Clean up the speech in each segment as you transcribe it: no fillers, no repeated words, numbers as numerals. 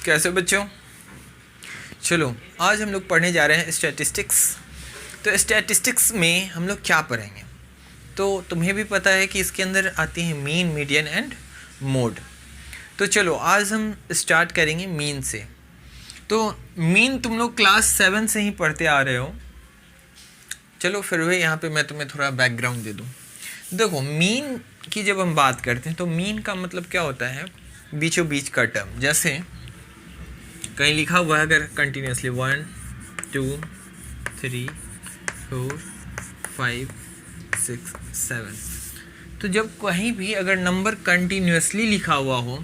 कैसे बच्चों? चलो आज हम लोग पढ़ने जा रहे हैं स्टैटिस्टिक्स। तो स्टैटिस्टिक्स में हम लोग क्या पढ़ेंगे? तो तुम्हें भी पता है कि इसके अंदर आती है मीन, मीडियन एंड मोड। तो चलो आज हम स्टार्ट करेंगे मीन से। तो मीन तुम लोग क्लास 7 से ही पढ़ते आ रहे हो। चलो फिर भी यहाँ पे मैं तुम्हें थोड़ा बैकग्राउंड दे दूँ। देखो मीन की जब हम बात करते हैं तो मीन का मतलब क्या होता है? बीचों बीच का टर्म। जैसे कहीं लिखा हुआ है अगर कंटिन्यूसली 1 2 3 4 5 6 7, तो जब कहीं भी अगर नंबर कंटिन्यूसली लिखा हुआ हो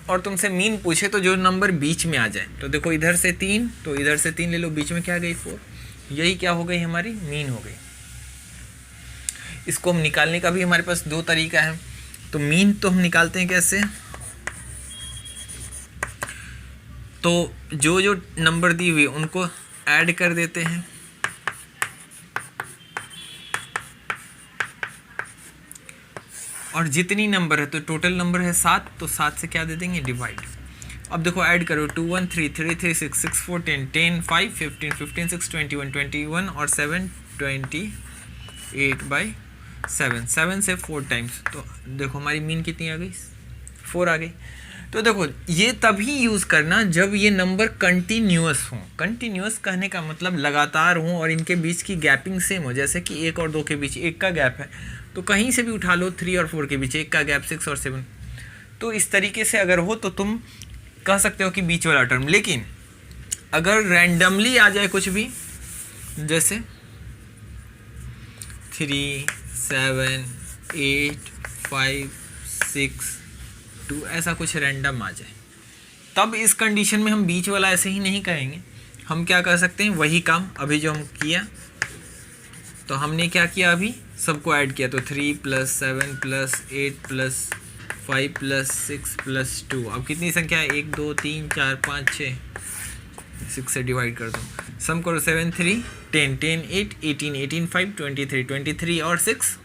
और तुमसे मीन पूछे तो जो नंबर बीच में आ जाए, तो देखो इधर से 3 तो इधर से 3 ले लो, बीच में क्या गई 4, यही क्या हो गई हमारी मीन हो गई। इसको हम निकालने का भी हमारे पास दो तरीका है। तो मीन तो हम निकालते हैं कैसे? तो जो जो नंबर दी हुई उनको ऐड कर देते हैं, और जितनी नंबर है तो टोटल नंबर है 7, तो 7 से क्या दे देंगे डिवाइड। अब देखो ऐड करो 2 1 3 3 3 6 6 4 10 10 5 15 15 6 21 21 और 7 28/7, 7 से 4 टाइम्स, तो देखो हमारी मीन कितनी आ गई? 4 आ गई। तो देखो ये तभी यूज़ करना जब ये नंबर कंटिन्यूअस हो। कंटिन्यूअस कहने का मतलब लगातार हो और इनके बीच की गैपिंग सेम हो। जैसे कि 1 और 2 के बीच 1 का गैप है, तो कहीं से भी उठा लो 3 और 4 के बीच 1 का गैप, 6 और 7, तो इस तरीके से अगर हो तो तुम कह सकते हो कि बीच वाला टर्म। लेकिन अगर रैंडमली आ जाए कुछ भी, जैसे 3 7 8 5 6 2, ऐसा कुछ रैंडम आ जाए, तब इस कंडीशन में हम बीच वाला ऐसे ही नहीं कहेंगे। हम क्या कर सकते हैं? वही काम अभी जो हम किया। तो हमने क्या किया? अभी सबको ऐड किया, तो 3 + 7 + 8 + 5 + 6 + 2। अब कितनी संख्या है? 1 2 3 4 5 6, 6 से डिवाइड कर दो। सम करो 7 3 10 10 8 18 18 5 23 23 और 6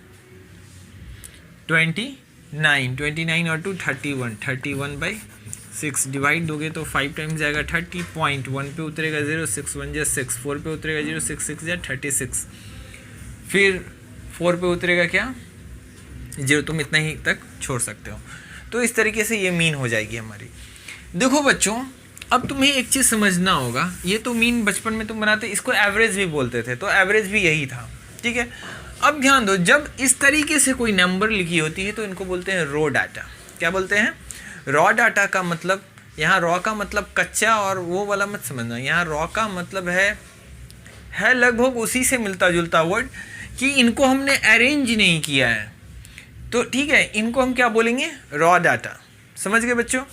29 29 और 2 31 31/6 डिवाइड दोगे तो 5 टाइम्स जाएगा 30, पॉइंट 1 पे उतरेगा 0, 6 1 जा 6, 4 पे उतरेगा 0, 6 6 जा 36, फिर 4 पे उतरेगा क्या? 0। तुम इतना ही तक छोड़ सकते हो। तो इस तरीके से ये मीन हो जाएगी हमारी। देखो बच्चों, अब तुम्हें एक चीज़ समझना होगा। ये तो मीन बचपन में तुम बनाते, इसको एवरेज भी बोलते थे, तो एवरेज भी यही था, ठीक है। अब ध्यान दो, जब इस तरीके से कोई नंबर लिखी होती है तो इनको बोलते हैं रॉ डाटा। क्या बोलते हैं? रॉ डाटा का मतलब, यहाँ रॉ का मतलब कच्चा और वो वाला मत समझना। यहाँ रॉ का मतलब है लगभग उसी से मिलता जुलता वर्ड, कि इनको हमने अरेंज नहीं किया है, तो ठीक है, इनको हम क्या बोलेंगे? Raw data. समझ गए बच्चों?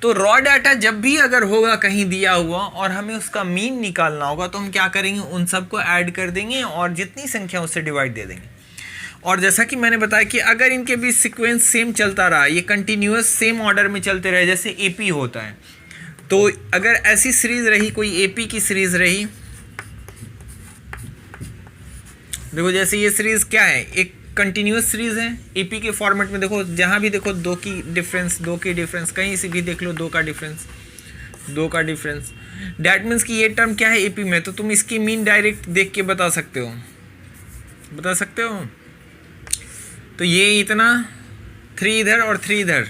तो रॉ डाटा जब भी अगर होगा कहीं दिया हुआ और हमें उसका मीन निकालना होगा, तो हम क्या करेंगे? उन सबको ऐड कर देंगे और जितनी संख्या उससे डिवाइड दे देंगे। और जैसा कि मैंने बताया कि अगर इनके बीच सीक्वेंस सेम चलता रहा, ये कंटिन्यूअस सेम ऑर्डर में चलते रहे, जैसे एपी होता है, तो अगर ऐसी सीरीज रही, कोई एपी की सीरीज रही, देखो जैसे ये सीरीज क्या है? एक कंटिन्यूअस सीरीज है एपी के फॉर्मेट में। देखो जहाँ भी देखो 2 की डिफरेंस, कहीं से भी देख लो 2 का डिफरेंस, डैट मीन्स कि ये टर्म क्या है एपी में, तो तुम इसकी मीन डायरेक्ट देख के बता सकते हो। तो ये इतना 3 इधर और 3 इधर,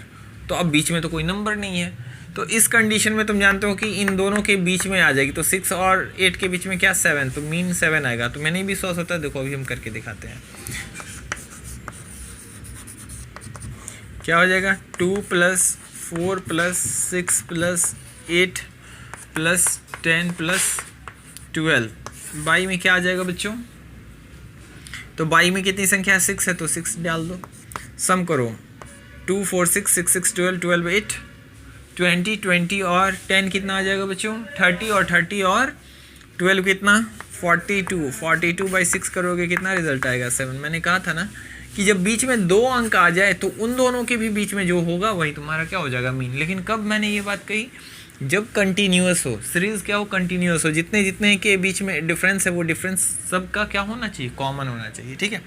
तो अब बीच में तो कोई नंबर नहीं है, तो इस कंडीशन में तुम जानते हो कि इन दोनों के बीच में आ जाएगी। तो 6 और 8 के बीच में क्या? 7, तो मीन 7 आएगा। तो मैंने भी सोचा होता है, देखो अभी हम करके दिखाते हैं। क्या हो जाएगा? 2 + 4 + 6 + 8 + 10 + 12, बाई में क्या आ जाएगा बच्चों? तो बाई में कितनी संख्या है? 6 है, तो 6 डाल दो। सम करो 2 4 6 6 6 12 12 8 20 20 और 10 कितना आ जाएगा बच्चों? 30, और 30 और 12 कितना? 42। 42/6 करोगे कितना रिजल्ट आएगा? 7। मैंने कहा था ना कि जब बीच में 2 अंक आ जाए तो उन दोनों के भी बीच में जो होगा वही तुम्हारा क्या हो जाएगा? मीन। लेकिन कब मैंने ये बात कही? जब कंटिन्यूअस हो, सीरीज क्या हो? कंटिन्यूअस हो। जितने जितने के बीच में डिफरेंस है वो डिफरेंस सबका क्या होना चाहिए? कॉमन होना चाहिए, ठीक है।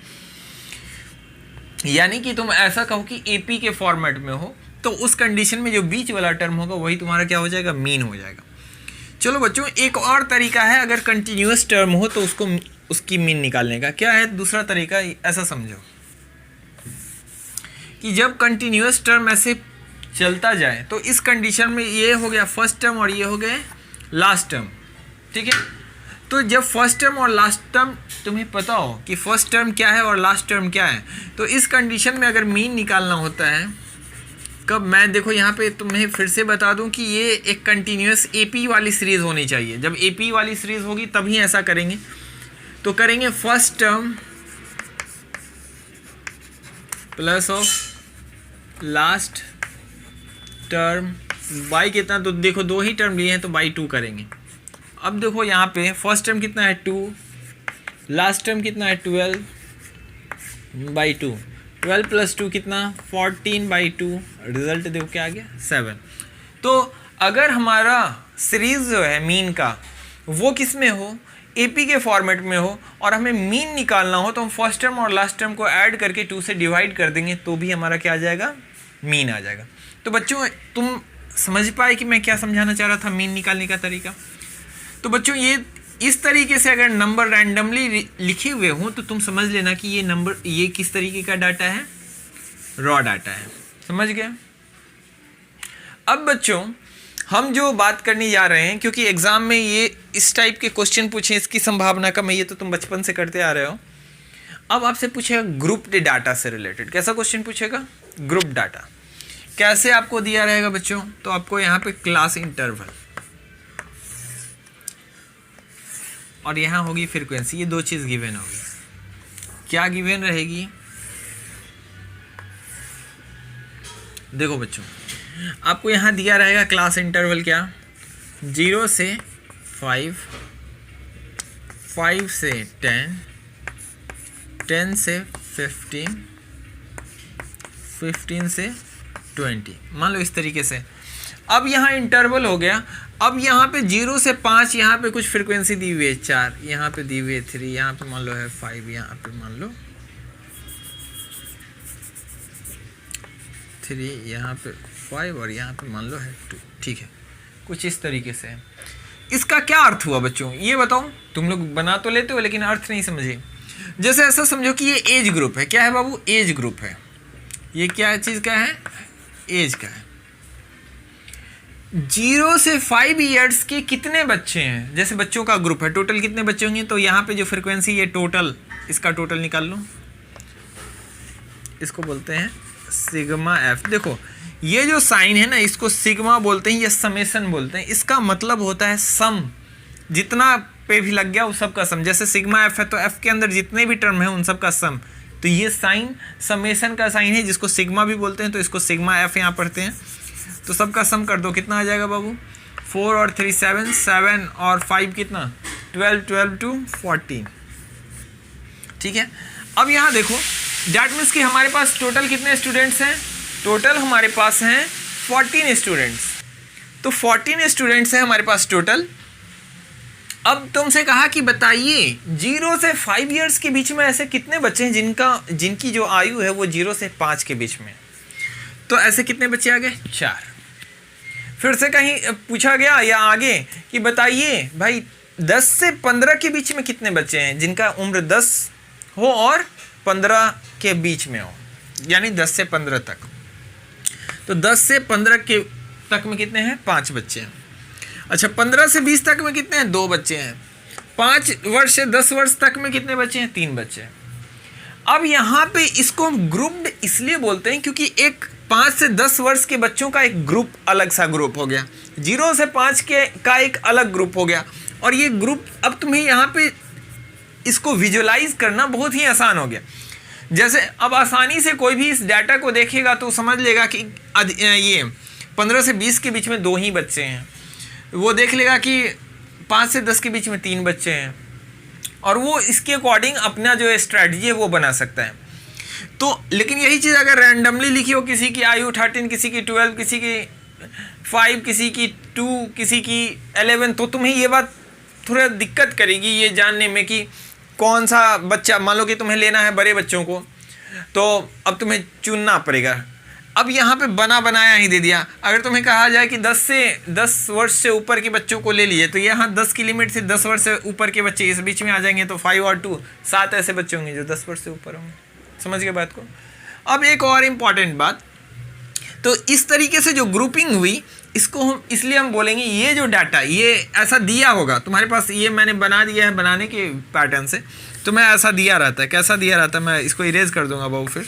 यानी कि तुम ऐसा कहो कि एपी के फॉर्मेट में हो तो उस कंडीशन में जो बीच वाला टर्म होगा वही तुम्हारा क्या हो जाएगा, मीन हो जाएगा। चलो बच्चों, एक और तरीका है अगर कंटिन्यूस टर्म हो तो उसकी मीन निकालने का। क्या है दूसरा तरीका? ऐसा समझो कि जब कंटिन्यूस टर्म ऐसे चलता जाए तो इस कंडीशन में ये हो गया फर्स्ट टर्म और ये हो गए लास्ट टर्म, ठीक है। तो जब फर्स्ट टर्म और लास्ट टर्म तुम्हें पता हो कि फर्स्ट टर्म क्या है और लास्ट टर्म क्या है, तो इस कंडीशन में अगर मीन निकालना होता है कब, मैं देखो यहाँ पे तुम्हें फिर से बता दूं कि ये एक कंटिन्यूस एपी वाली सीरीज़ होनी चाहिए। जब एपी वाली सीरीज़ होगी तभी ऐसा करेंगे। तो करेंगे first term plus of last term by कितना, तो देखो 2 ही टर्म लिए हैं तो बाई 2 करेंगे। अब देखो यहाँ पे फर्स्ट टर्म कितना है 2, लास्ट टर्म कितना है 12 बाई 2, 12 प्लस 2 कितना 14 बाई 2, रिजल्ट देखो क्या आ गया 7। तो अगर हमारा सीरीज जो है मीन का वो किस में हो, एपी के फॉर्मेट में हो और हमें मीन निकालना हो तो हम फर्स्ट टर्म और लास्ट टर्म को ऐड करके 2 से डिवाइड कर देंगे तो भी हमारा क्या आ जाएगा, मीन आ जाएगा। तो बच्चों तुम समझ पाए कि मैं क्या समझाना चाह रहा था मीन निकालने का तरीका। तो बच्चों ये इस तरीके से अगर नंबर रैंडमली लिखे हुए हों तो तुम समझ लेना कि ये नंबर ये किस तरीके का डाटा है, रॉ डाटा है। समझ गए? अब बच्चों हम जो बात करने जा रहे हैं, क्योंकि एग्जाम में ये इस टाइप के क्वेश्चन पूछे इसकी संभावना कम है, ये तो तुम बचपन से करते आ रहे हो। अब आपसे पूछेगा ग्रुप्ड डाटा से रिलेटेड। कैसा क्वेश्चन पूछेगा? Group data. कैसे आपको दिया रहेगा बच्चों? तो आपको यहाँ पे क्लास इंटरवल और यहाँ होगी फ्रीक्वेंसी, ये 2 चीज़ गिवन होगी। क्या गिवन रहेगी? देखो बच्चों आपको यहाँ दिया रहेगा क्लास इंटरवल क्या, 0 से 5, 5 से 10, 10 से 15, 15 से 20, मान लो इस तरीके से। अब यहाँ इंटरवल हो गया। अब यहाँ पे 0 से 5 यहाँ पे कुछ फ्रीक्वेंसी दी हुई है 4, यहाँ पे दी हुई है 3, यहाँ पे मान लो है 5, यहाँ पे मान लो 3, यहाँ पे 5 और यहाँ पे मान लो है 2, ठीक है। कुछ इस तरीके से। इसका क्या अर्थ हुआ बच्चों ये बताओ? तुम लोग बना तो लेते हो लेकिन अर्थ नहीं समझे। जैसे ऐसा समझो कि ये एज ग्रुप है। क्या है बाबू? एज ग्रुप है। ये क्या चीज़ का है? एज का है। 0 से 5 ईयर्स के कितने बच्चे हैं? जैसे बच्चों का ग्रुप है, टोटल कितने बच्चे होंगे? तो यहाँ पे जो फ्रीक्वेंसी ये टोटल, इसका टोटल निकाल लो, इसको बोलते हैं सिग्मा एफ। देखो ये जो साइन है ना इसको सिग्मा बोलते हैं या समेशन बोलते हैं। इसका मतलब होता है सम, जितना पे भी लग गया उस सब का सम। जैसे सिग्मा एफ है तो एफ के अंदर जितने भी टर्म है उन सब का सम। तो ये साइन समेशन का साइन है जिसको सिग्मा भी बोलते हैं, तो इसको सिग्मा एफ यहाँ पढ़ते हैं। तो सबका सम कर दो, कितना आ जाएगा बाबू? 4 और 3 7, 7 और 5 कितना 12, 12 to 14, ठीक है। अब यहाँ देखो डैट मीन्स कि हमारे पास टोटल कितने स्टूडेंट्स हैं? टोटल हमारे पास हैं 14 स्टूडेंट्स। तो 14 स्टूडेंट्स हैं हमारे पास टोटल। अब तुमसे कहा कि बताइए 0 से 5 ईयर्स के बीच में ऐसे कितने बच्चे हैं जिनकी जो आयु है वो 0 से 5 के बीच में। तो ऐसे कितने बच्चे आ गए? 4। फिर से कहीं पूछा गया या आगे कि बताइए भाई 10 से 15 के बीच में कितने बच्चे हैं जिनका उम्र 10 हो और 15 के बीच में हो, यानी 10 से 15 तक। तो 10 से 15 के तक में कितने हैं? 5 बच्चे हैं। अच्छा 15 से 20 तक में कितने हैं? 2 बच्चे हैं। 5 वर्ष से 10 वर्ष तक में कितने बच्चे हैं? 3 बच्चे हैं। अब यहाँ पे इसको ग्रुप्ड इसलिए बोलते हैं क्योंकि एक 5 से 10 वर्ष के बच्चों का एक ग्रुप अलग सा ग्रुप हो गया, 0 से 5 के का एक अलग ग्रुप हो गया। और ये ग्रुप अब तुम्हें यहाँ पे इसको विजुअलाइज करना बहुत ही आसान हो गया। जैसे अब आसानी से कोई भी इस डाटा को देखेगा तो समझ लेगा कि ये 15 से 20 के बीच में 2 ही बच्चे हैं। वो देख लेगा कि 5 से 10 के बीच में 3 बच्चे हैं और वो इसके अकॉर्डिंग अपना जो स्ट्रैटेजी है वो बना सकता है। तो लेकिन यही चीज़ अगर रैंडमली लिखी हो, किसी की आयु 13, किसी की 12, किसी की 5, किसी की 2, किसी की 11, तो तुम्हें ये बात थोड़ा दिक्कत करेगी ये जानने में कि कौन सा बच्चा, मान लो कि तुम्हें लेना है बड़े बच्चों को, तो अब तुम्हें चुनना पड़ेगा। अब यहाँ पे बना बनाया ही दे दिया। अगर तुम्हें कहा जाए कि 10 वर्ष से ऊपर के बच्चों को ले लिए, तो यहाँ 10 की लिमिट से 10 वर्ष से ऊपर के बच्चे इस बीच में आ जाएंगे, तो 5 और 2 7 ऐसे बच्चे होंगे जो 10 वर्ष से ऊपर होंगे। समझ गए बात को। अब एक और इम्पॉर्टेंट बात, तो इस तरीके से जो ग्रुपिंग हुई इसको हम इसलिए हम बोलेंगे ये जो डाटा ये ऐसा दिया होगा तुम्हारे पास, ये मैंने बना दिया है बनाने के पैटर्न से, तो मैं ऐसा दिया रहता है। कैसा दिया रहता है, मैं इसको इरेज कर दूंगा बहु, फिर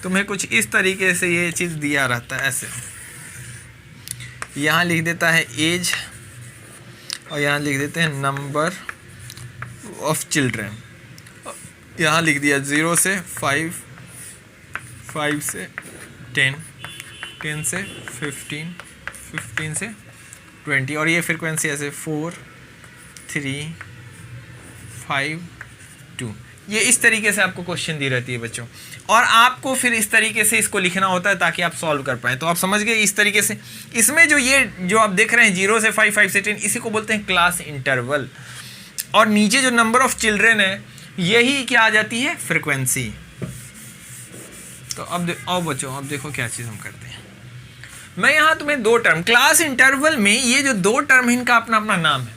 तुम्हें कुछ इस तरीके से ये चीज़ दिया रहता है। ऐसे यहाँ लिख देता है एज और यहाँ लिख देते हैं नंबर ऑफ चिल्ड्रन, यहाँ लिख दिया 0 से 5, 5 से 10, 10 से 15, 15 से 20, और ये फ्रीक्वेंसी ऐसे 4, 3, 5, 2। ये इस तरीके से आपको क्वेश्चन दी रहती है बच्चों, और आपको फिर इस तरीके से इसको लिखना होता है ताकि आप सॉल्व कर पाएँ। तो आप समझ गए इस तरीके से। इसमें जो ये जो आप देख रहे हैं 0 से 5, 5 से 10, इसी को बोलते हैं क्लास इंटरवल, और नीचे जो नंबर ऑफ चिल्ड्रन है यही क्या आ जाती है, फ्रीक्वेंसी। तो अब बच्चों अब देखो क्या चीज़ हम करते हैं। मैं यहाँ तुम्हें 2 टर्म, क्लास इंटरवल में ये जो 2 टर्म है इनका अपना अपना नाम है।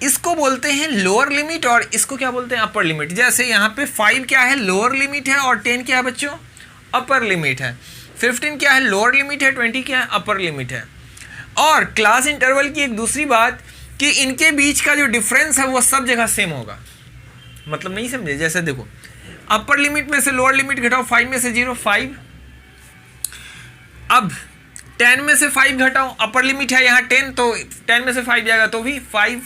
इसको बोलते हैं लोअर लिमिट और इसको क्या बोलते हैं, अपर लिमिट। जैसे यहाँ पे 5 क्या है, लोअर लिमिट है, और 10 क्या है बच्चों, अपर लिमिट है। 15 क्या है, लोअर लिमिट है, 20 क्या है, अपर लिमिट है। और क्लास इंटरवल की एक दूसरी बात कि इनके बीच का जो डिफरेंस है वो सब जगह सेम होगा। मतलब नहीं समझे, जैसे देखो अपर लिमिट में से लोअर लिमिट घटाओ, 5 में से 0 5, अब 10 में से 5 घटाओ, अपर लिमिट है यहाँ 10, तो 10 में से 5 जाएगा तो भी 5,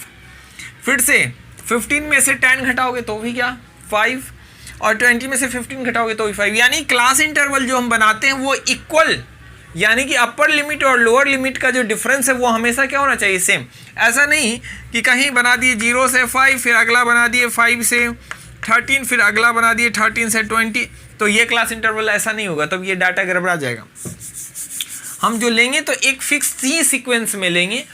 फिर से 15 में से 10 घटाओगे तो भी क्या 5, और 20 में से 15 घटाओगे तो भी 5। यानी क्लास इंटरवल जो हम बनाते हैं वो इक्वल, यानी कि अपर लिमिट और लोअर लिमिट का जो डिफरेंस है वो हमेशा क्या होना चाहिए, सेम। ऐसा नहीं कि कहीं बना दिए 0 से 5, फिर अगला बना दिए 5 से 13, फिर अगला बना दिए 13 से 20, तो ये क्लास इंटरवल ऐसा नहीं होगा, तब ये डाटा गड़बड़ा जाएगा। हम जो लेंगे तो एक फिक्स ही सीक्वेंस में लेंगे।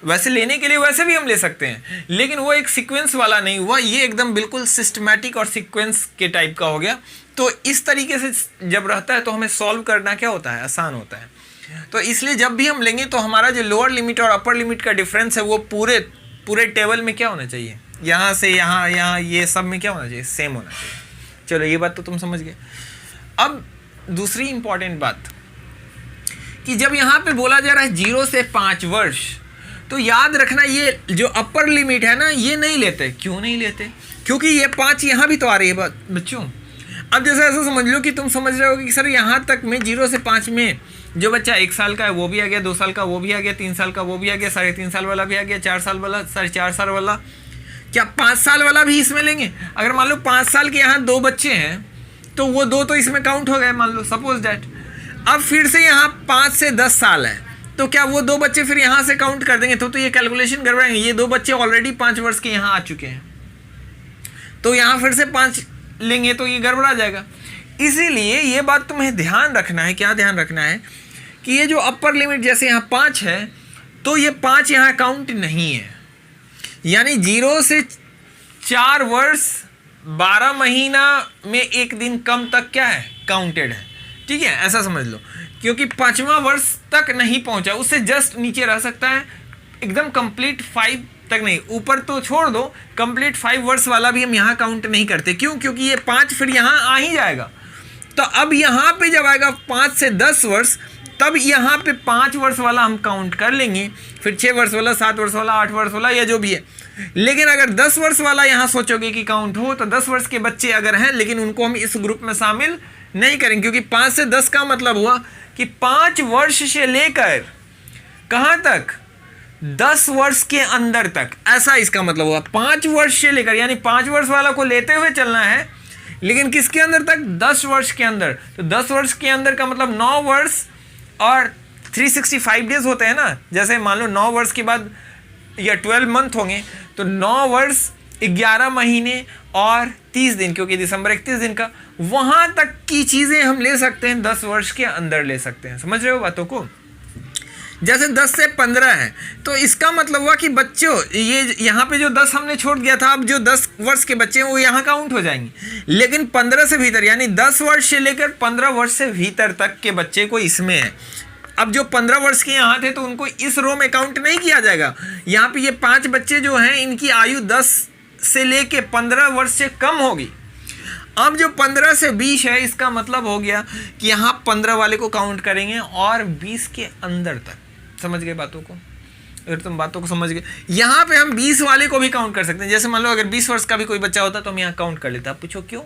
वैसे लेने के लिए वैसे भी हम ले सकते हैं, लेकिन वो एक सीक्वेंस वाला नहीं हुआ, ये एकदम बिल्कुल सिस्टमैटिक और सीक्वेंस के टाइप का हो गया। तो इस तरीके से जब रहता है तो हमें सॉल्व करना क्या होता है, आसान होता है। तो इसलिए जब भी हम लेंगे तो हमारा जो लोअर लिमिट और अपर लिमिट का डिफरेंस है वो पूरे टेबल में क्या होना चाहिए, यहाँ से यहाँ ये सब में क्या होना चाहिए, सेम होना चाहिए। चलो ये बात तो तुम समझ गए। अब दूसरी इंपॉर्टेंट बात कि जब यहाँ पे बोला जा रहा है 0 से 5 वर्ष, तो याद रखना ये जो अपर लिमिट है ना ये नहीं लेते। क्यों नहीं लेते, क्योंकि ये 5 यहाँ भी तो आ रही है बच्चों। अब जैसे ऐसा समझ लो कि तुम समझ रहे हो कि सर यहाँ तक में 0 से 5 में जो बच्चा 1 साल का है वो भी आ गया, 2 साल का वो भी आ गया, 3 साल का वो भी आ गया, 3.5 साल वाला भी आ गया, 4 साल वाला, 4.5 साल वाला, क्या 5 साल वाला भी इसमें लेंगे। अगर मान लो 5 साल के यहाँ 2 बच्चे हैं तो वो 2 तो इसमें काउंट हो गए, मान लो सपोज डैट। अब फिर से यहाँ 5 से 10 साल है, तो क्या वो 2 बच्चे फिर यहाँ से काउंट कर देंगे, तो ये कैलकुलेशन गड़बड़ाएंगे। ये 2 बच्चे ऑलरेडी 5 वर्ष के यहाँ आ चुके हैं, तो यहाँ फिर से 5 लेंगे तो ये गड़बड़ा जाएगा। इसीलिए ये बात तुम्हें ध्यान रखना है, क्या ध्यान रखना है कि ये जो अपर लिमिट जैसे यहाँ 5 है, तो ये 5 यहाँ काउंट नहीं है। यानी 0 से 4 वर्ष 12 महीना में 1 दिन कम तक क्या है, काउंटेड है। ठीक है, ऐसा समझ लो, क्योंकि 5वां वर्ष तक नहीं पहुंचा, उससे जस्ट नीचे रह सकता है, एकदम कंप्लीट 5 तक नहीं, ऊपर तो छोड़ दो, कंप्लीट 5 वर्ष वाला भी हम यहाँ काउंट नहीं करते। क्यों, क्योंकि ये 5 फिर यहाँ आ ही जाएगा। तो अब यहाँ पे जब आएगा 5 से 10 वर्ष, तब यहाँ पे 5 वर्ष वाला हम काउंट कर लेंगे, फिर 6 वर्ष वाला, 7 वर्ष वाला, 8 वर्ष वाला, या जो भी है। लेकिन अगर 10 वर्ष वाला यहाँ सोचोगे कि काउंट हो, तो 10 वर्ष के बच्चे अगर हैं, लेकिन उनको हम इस ग्रुप में शामिल नहीं करेंगे, क्योंकि 5 से 10 का मतलब हुआ कि 5 वर्ष से लेकर कहाँ तक, 10 वर्ष के अंदर तक, ऐसा इसका मतलब हुआ। 5 वर्ष से लेकर, यानी 5 वर्ष वाला को लेते हुए चलना है, लेकिन किसके अंदर तक, 10 वर्ष के अंदर। तो 10 वर्ष के अंदर का मतलब 9 वर्ष और 365 डेज होते हैं ना। जैसे मान लो 9 वर्ष के बाद या 12 मंथ होंगे, तो 9 वर्ष 11 महीने और 30 दिन, क्योंकि दिसंबर 31 दिन का, वहाँ तक की चीज़ें हम ले सकते हैं, 10 वर्ष के अंदर ले सकते हैं। समझ रहे हो बातों को। जैसे 10 से 15 है, तो इसका मतलब हुआ कि बच्चों ये यहाँ पे जो 10 हमने छोड़ दिया था, अब जो 10 वर्ष के बच्चे हैं वो यहाँ काउंट हो जाएंगे। लेकिन 15 से भीतर यानी 10 वर्ष से लेकर 15 वर्ष से भीतर तक के बच्चे को इसमें है। अब जो 15 वर्ष के यहाँ थे तो उनको इस रो में काउंट नहीं किया जाएगा। यहाँ पे ये 5 बच्चे जो हैं इनकी आयु 10 से लेके 15 वर्ष से कम होगी। अब जो 15 से 20 है इसका मतलब हो गया कि यहाँ 15 वाले को काउंट करेंगे और 20 के अंदर तक। समझ गए बातों को? अगर तुम बातों को समझ गए, यहाँ पे हम 20 वाले को भी काउंट कर सकते हैं। जैसे मान लो अगर 20 वर्ष का भी कोई बच्चा होता तो हम यहाँ काउंट कर लेते। आप पूछो क्यों?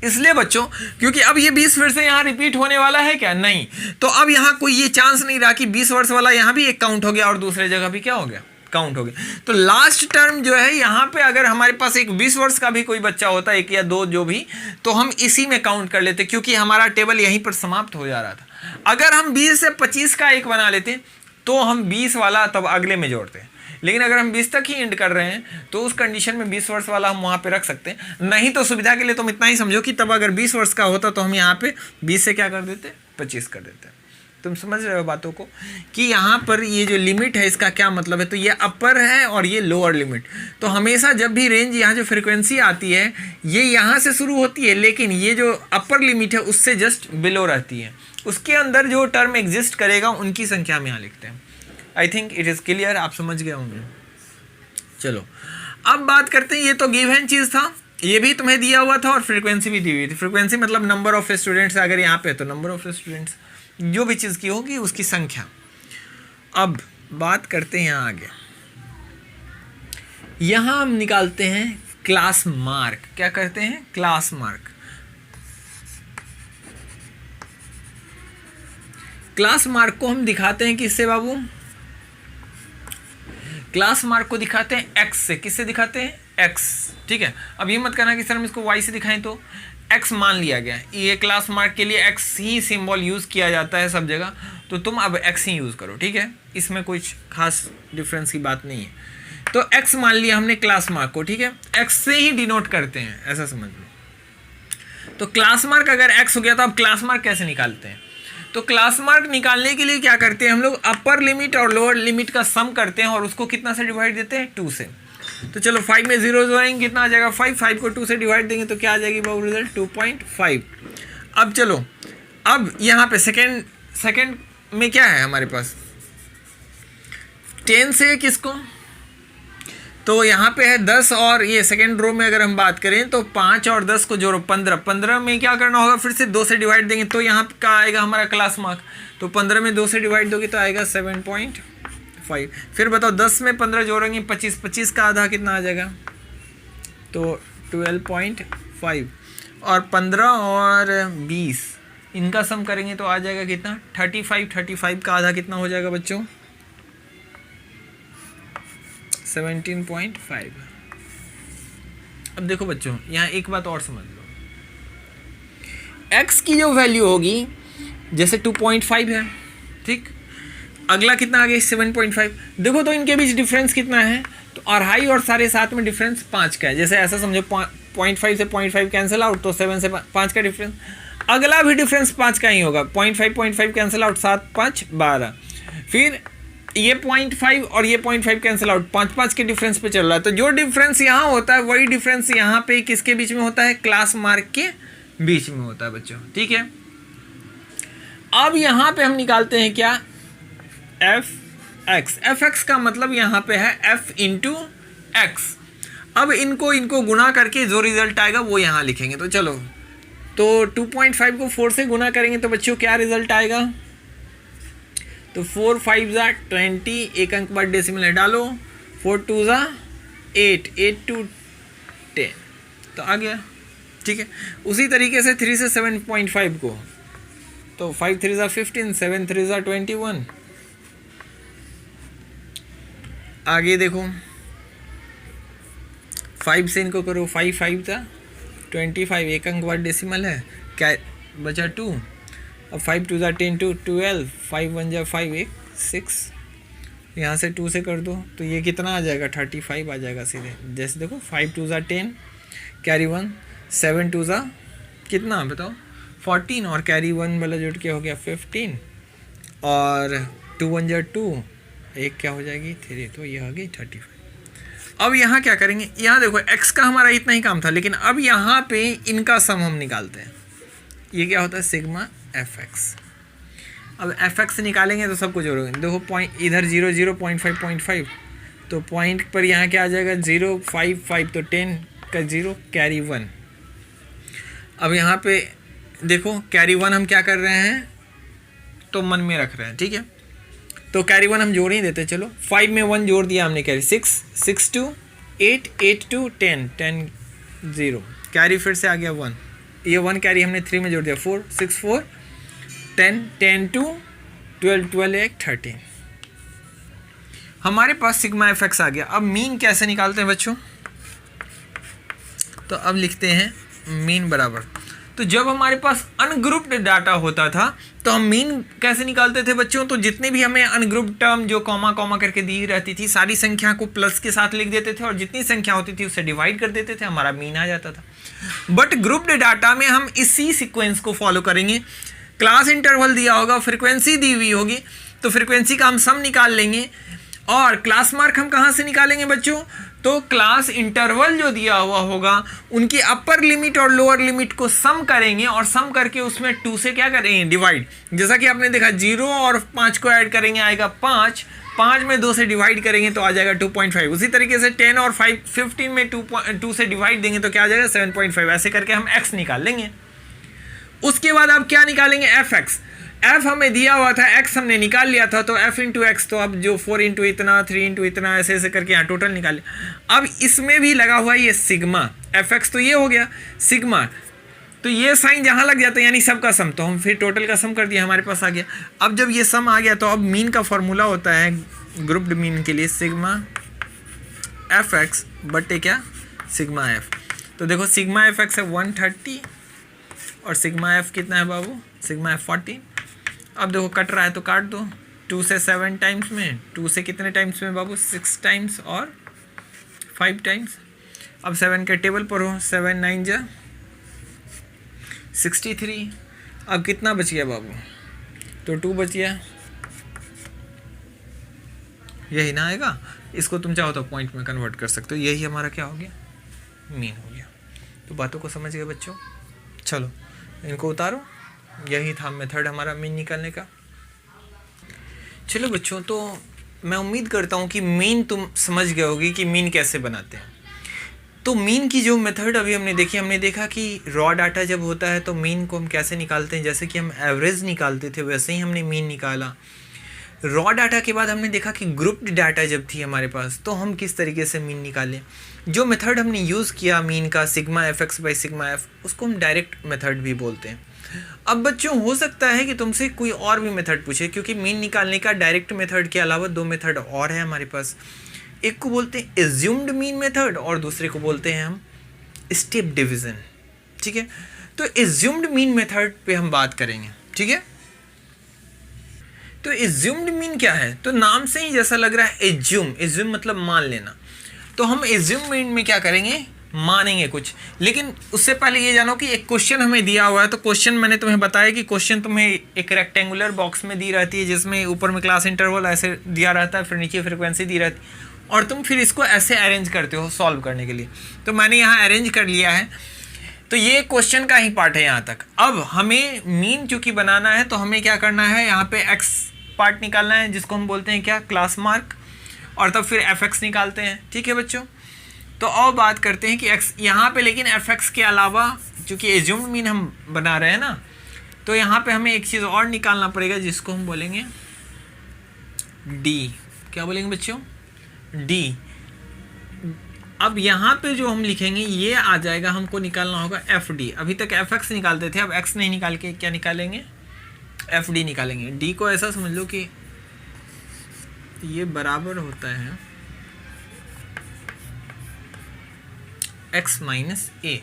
इसलिए बच्चों क्योंकि अब ये 20 फिर से यहाँ रिपीट होने वाला है क्या? नहीं। तो अब यहाँ कोई ये चांस नहीं रहा कि 20 वर्ष वाला यहाँ भी एक काउंट हो गया और दूसरे जगह भी क्या हो गया? काउंट हो गया। तो लास्ट टर्म जो है यहाँ पे अगर हमारे पास एक 20 वर्ष का भी कोई बच्चा होता, एक या दो जो भी, तो हम इसी में काउंट कर लेते क्योंकि हमारा टेबल यहीं पर समाप्त हो जा रहा था। अगर हम 20 से 25 का एक बना लेते तो हम 20 वाला तब अगले में जोड़ते हैं। लेकिन अगर हम 20 तक ही एंड कर रहे हैं तो उस कंडीशन में 20 वर्ष वाला हम वहाँ पे रख सकते हैं। नहीं तो सुविधा के लिए तुम इतना ही समझो कि तब अगर 20 वर्ष का होता तो हम यहाँ पे 20 से क्या कर देते? 25 कर देते। तुम समझ रहे हो बातों को कि यहाँ पर ये जो लिमिट है इसका क्या मतलब है? तो ये अपर है और ये लोअर लिमिट। तो हमेशा जब भी रेंज यहाँ जो फ्रीक्वेंसी आती है ये यहाँ से शुरू होती है, लेकिन ये जो अपर लिमिट है उससे जस्ट बिलो रहती है। उसके अंदर जो टर्म एग्जिस्ट करेगा उनकी संख्या हम यहाँ लिखते हैं। I think it is clear, आप समझ गए होंगे। चलो अब बात करते हैं, ये तो गिवन चीज़ था, ये भी तुम्हें दिया हुआ था और फ्रीक्वेंसी भी दी हुई थी। फ्रीक्वेंसी मतलब नंबर ऑफ स्टूडेंट्स, अगर यहाँ पे तो नंबर ऑफ स्टूडेंट्स जो भी चीज़ की होगी उसकी संख्या। अब बात करते हैं यहाँ आगे, यहाँ हम निकालते हैं क्लास मार्क। क्या करते हैं? Class mark. क्लास मार्क को हम दिखाते हैं किससे बाबू? क्लास मार्क को दिखाते हैं एक्स से। किससे दिखाते हैं? एक्स। ठीक है, अब ये मत करना कि सर हम इसको वाई से दिखाएं, तो एक्स मान लिया गया। ये क्लास मार्क के लिए एक्स ही सिंबल यूज़ किया जाता है सब जगह, तो तुम अब एक्स ही यूज़ करो। ठीक है, इसमें कुछ खास डिफरेंस की बात नहीं है। तो एक्स मान लिया हमने क्लास मार्क को। ठीक है, एक्स से ही डिनोट करते हैं, ऐसा समझ लो। तो क्लास मार्क अगर एक्स हो गया तो अब क्लास मार्क कैसे निकालते हैं? तो क्लास मार्क निकालने के लिए क्या करते हैं हम लोग? अपर लिमिट और लोअर लिमिट का सम करते हैं और उसको कितना से डिवाइड देते हैं? 2 से। तो चलो 5 में 0 जोड़ेंगे, कितना आ जाएगा? 5 को 2 से डिवाइड देंगे तो क्या आ जाएगी बाबू रिजल्ट? 2.5। अब चलो, अब यहाँ पे सेकेंड में क्या है हमारे पास? 10 से किसको? तो यहाँ पे है 10 और ये सेकेंड रो में अगर हम बात करें तो 5 और 10 को जोड़ो 15। 15 में क्या करना होगा? फिर से 2 से डिवाइड देंगे तो यहाँ का आएगा हमारा क्लास मार्क। तो 15 में 2 से डिवाइड दोगे तो आएगा 7.5। फिर बताओ 10 में 15 जोड़ेंगे 25। 25 का आधा कितना आ जाएगा? तो 12.5। और 15 और 20 इनका सम करेंगे तो आ जाएगा कितना? 35। 35 का आधा कितना हो जाएगा बच्चों? 17.5। अब देखो बच्चों, यहाँ एक बात और समझ लो, x की जो वैल्यू होगी जैसे 2.5 है, ठीक, अगला कितना आ गया? 7.5। देखो तो इनके बीच डिफरेंस कितना है? तो अढ़ाई और 7.5 में डिफरेंस 5 का है। जैसे ऐसा समझो 0.5 से 0.5 कैंसिल आउट, तो 7 से 5 का डिफरेंस। अगला भी डिफरेंस 5 का ही होगा। 0.5 कैंसिल आउट, 7 5 12। फिर ये 0.5 और ये 0.5 कैंसिल आउट, 5 के डिफरेंस पे चल रहा है। तो जो डिफरेंस यहाँ होता है वही डिफरेंस यहाँ पे किसके बीच में होता है? क्लास मार्क के बीच में होता है बच्चों। ठीक है, अब यहाँ पे हम निकालते हैं क्या? एफ एक्स का मतलब यहाँ पे है f इंटू एक्स। अब इनको गुना करके जो रिजल्ट आएगा वो यहाँ लिखेंगे। तो चलो, तो 2.5 को 4 से गुना करेंगे तो बच्चों क्या रिजल्ट आएगा? तो 4 5 ज़ा 20, एक अंक बाद डेसिमल है डालो, 4 2 ज़ा 8, 8 2 10, तो आ गया। ठीक है, उसी तरीके से 3 से 7.5 को, तो 5 3 ज़ा 15, 7 3 ज़ा 21। आगे देखो 5 से इनको करो, 5 5 ज़ा 25, एक अंक बाद डेसिमल है, क्या बचा 2। अब 5 2 ज़ा 10 2 12, 5 1 ज़ा 5 1 6, यहाँ से 2 से कर दो तो ये कितना आ जाएगा? 35 आ जाएगा सीधे। जैसे देखो 5 2 ज़ा 10, कैरी 1, 7 2 ज़ा कितना बताओ? 14, और कैरी 1 वाला जुड़ के हो गया 15, और 2 1 जा 2, एक क्या हो जाएगी 3, तो ये आ गई 35। अब यहाँ क्या करेंगे, यहाँ देखो x का हमारा इतना ही काम था, लेकिन अब यहाँ पे इनका सम हम निकालते हैं। ये क्या होता है सिग्मा fx। अब fx निकालेंगे तो सब कुछ जोड़ोगे, देखो पॉइंट इधर 0 0 0.5 0.5, तो पॉइंट पर यहाँ क्या आ जाएगा 0 5 5, तो 10 का 0 कैरी 1। अब यहाँ पे देखो कैरी 1 हम क्या कर रहे हैं, तो मन में रख रहे हैं, ठीक है। तो कैरी 1 हम जोड़ ही देते, चलो 5 में 1 जोड़ दिया हमने, कैरी 6 6 2 8 8 2 10 10 0, कैरी फिर से आ गया 1, ये 1 कैरी हमने 3 में जोड़ दिया, 4 6 4 10 10 2 12 12 1 13। हमारे पास सिग्मा fx आ गया। अब मीन कैसे निकालते हैं बच्चों, तो अब लिखते हैं मीन बराबर, तो जब हमारे पास अनग्रुप्ड डाटा होता था तो हम मीन कैसे निकालते थे बच्चों, तो जितने भी हमें अनग्रुप्ड टर्म जो कॉमा कॉमा करके दी रहती थी, सारी संख्या को प्लस के साथ लिख देते थे और जितनी संख्या होती थी उससे डिवाइड कर देते थे, हमारा मीन आ जाता था। बट ग्रुप्ड डाटा में हम इसी सीक्वेंस को फॉलो करेंगे। क्लास इंटरवल दिया होगा, फ्रिक्वेंसी दी हुई होगी, तो फ्रिक्वेंसी का हम सम निकाल लेंगे। और क्लास मार्क हम कहाँ से निकालेंगे बच्चों, तो क्लास इंटरवल जो दिया हुआ होगा उनकी अपर लिमिट और लोअर लिमिट को सम करेंगे और सम करके उसमें 2 से क्या करेंगे डिवाइड। जैसा कि आपने देखा 0 और 5 को ऐड करेंगे आएगा 5, 5 में 2 से डिवाइड करेंगे तो आ जाएगा 2.5। उसी तरीके से 10 और 5 15 में 2 से डिवाइड देंगे तो क्या आ जाएगा 7.5। ऐसे करके हम x निकाल लेंगे। उसके बाद आप क्या निकालेंगे fx। f हमें दिया हुआ था, x हमने निकाल लिया था, तो f इंटू एक्स, तो अब जो 4 इंटू इतना 3 इंटू इतना ऐसे ऐसे करके यहाँ टोटल निकाले। अब इसमें भी लगा हुआ है ये सिग्मा fx, तो ये हो गया सिग्मा, तो ये साइन जहाँ लग जाता है यानी सबका सम, तो हम फिर टोटल का सम कर दिया, हमारे पास आ गया। अब जब ये सम आ गया तो अब मीन का फॉर्मूला होता है ग्रुप्ड मीन के लिए सिग्मा fx बटे क्या सिग्मा f। तो देखो सिग्मा fx है 130 और सिग्मा f कितना है बाबू, सिग्मा f 14। अब देखो कट रहा है तो काट दो, 2 से 7 टाइम्स में, 2 से कितने टाइम्स में बाबू 6 टाइम्स और 5 टाइम्स। अब 7 के टेबल पर हो, 7 9 जा 63। अब कितना बच गया बाबू, तो 2 बच गया, यही ना आएगा। इसको तुम चाहो तो पॉइंट में कन्वर्ट कर सकते हो, यही हमारा क्या हो गया मीन हो गया। तो बातों को समझ गए बच्चों, चलो इनको उतारो, यही था मेथड हमारा मीन निकालने का। चलो बच्चों, तो मैं उम्मीद करता हूँ कि मीन तुम समझ गए होगी कि मीन कैसे बनाते हैं। तो मीन की जो मेथड अभी हमने देखी, हमने देखा कि रॉ डाटा जब होता है तो मीन को हम कैसे निकालते हैं, जैसे कि हम एवरेज निकालते थे वैसे ही हमने मीन निकाला। रॉ डाटा के बाद हमने देखा कि ग्रुप्ड डाटा जब थी हमारे पास तो हम किस तरीके से मीन निकालें। जो मेथड हमने यूज़ किया मीन का sigma fx by sigma f, उसको हम डायरेक्ट मेथड भी बोलते हैं। अब बच्चों हो सकता है कि तुमसे कोई और भी मेथड पूछे, क्योंकि मीन निकालने का डायरेक्ट मेथड के अलावा 2 मेथड और है हमारे पास। एक को बोलते हैं एज्यूम्ड मीन मेथड और दूसरे को बोलते हैं हम स्टेप डिवीज़न, ठीक है। तो एज्यूम्ड मीन मेथड पे हम बात करेंगे, ठीक है। तो एज्यूम्ड मीन क्या है, तो नाम से ही जैसा लग रहा है एज्यूम मतलब मान लेना। तो हम एज्यूम मीन में क्या करेंगे, मानेंगे कुछ। लेकिन उससे पहले ये जानो कि एक क्वेश्चन हमें दिया हुआ है, तो क्वेश्चन मैंने तुम्हें बताया कि क्वेश्चन तुम्हें एक रेक्टेंगुलर बॉक्स में दी रहती है जिसमें ऊपर में क्लास इंटरवल ऐसे दिया रहता है, फिर नीचे फ्रिक्वेंसी दी रहती है और तुम फिर इसको ऐसे अरेंज करते हो सॉल्व करने के लिए। तो मैंने यहाँ अरेंज कर लिया है, तो ये क्वेश्चन का ही पार्ट है यहाँ तक। अब हमें मीन चूँकि बनाना है तो हमें क्या करना है, यहाँ पे एक्स पार्ट निकालना है जिसको हम बोलते हैं क्या क्लास मार्क, और तब फिर fx निकालते हैं, ठीक है बच्चों। तो और बात करते हैं कि x यहाँ पे, लेकिन fx के अलावा चूँकि एज्यूम्ड मीन हम बना रहे हैं ना, तो यहाँ पे हमें एक चीज़ और निकालना पड़ेगा जिसको हम बोलेंगे d। क्या बोलेंगे बच्चों, d। अब यहाँ पे जो हम लिखेंगे ये आ जाएगा, हमको निकालना होगा fd। अभी तक fx निकालते थे, अब x नहीं निकाल के क्या निकालेंगे, fd निकालेंगे। d को ऐसा समझ लो कि ये बराबर होता है x माइनस ए।